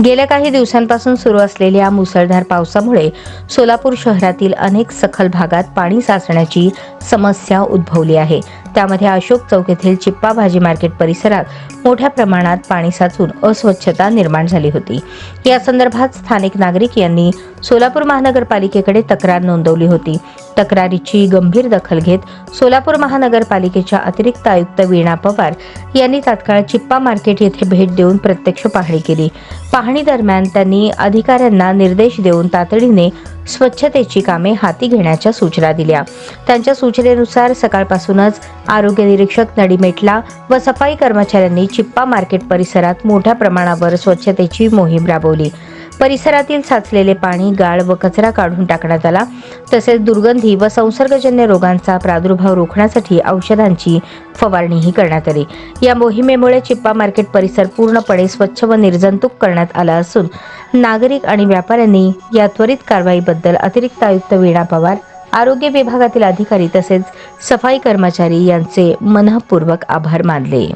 गेल्या काही दिवसांपासून सुरू असलेल्या मुसळधार पावसामुळे सोलापूर शहरातील अनेक सखल भागात पाणी साचण्याची समस्या उद्भवली आहे। त्यामध्ये अशोक चौक येथील चिप्पा भाजी मार्केट परिसरात मोठ्या प्रमाणात पाणी साचून अस्वच्छता निर्माण झाली होती। या संदर्भात स्थानिक नागरिक यांनी सोलापूर महानगरपालिकेकडे तक्रार नोंदवली होती। तक्रारीची गंभीर दखल घेत सोलापूर महानगरपालिकेच्या अतिरिक्त आयुक्त वीणा पवार यांनी तात्काळ चिप्पा मार्केट येथे भेट देऊन प्रत्यक्ष पाहणी केली। पाहणी दरम्यान त्यांनी अधिकाऱ्यांना निर्देश देऊन तातडीने स्वच्छतेची कामे हाती घेण्याच्या सूचना दिल्या। त्यांच्या सूचनेनुसार सकाळपासूनच आरोग्य निरीक्षक नडीमेटला व सफाई कर्मचाऱ्यांनी चिप्पा मार्केट परिसरात मोठ्या प्रमाणावर स्वच्छतेची मोहीम राबवली। परिसरातील साचलेले पाणी, गाळ व कचरा काढून टाकण्यात आला। तसेच दुर्गंधी व संसर्गजन्य रोगांचा प्रादुर्भाव रोखण्यासाठी औषधांची फवारणीही करण्यात आली। या मोहिमेमुळे चिप्पा मार्केट परिसर पूर्णपणे स्वच्छ व निर्जंतुक करण्यात आला असून नागरिक आणि व्यापाऱ्यांनी या त्वरित कारवाईबद्दल अतिरिक्त आयुक्त वीणा पवार, आरोग्य विभागातील अधिकारी तसेच सफाई कर्मचारी यांचे मनःपूर्वक आभार मानले।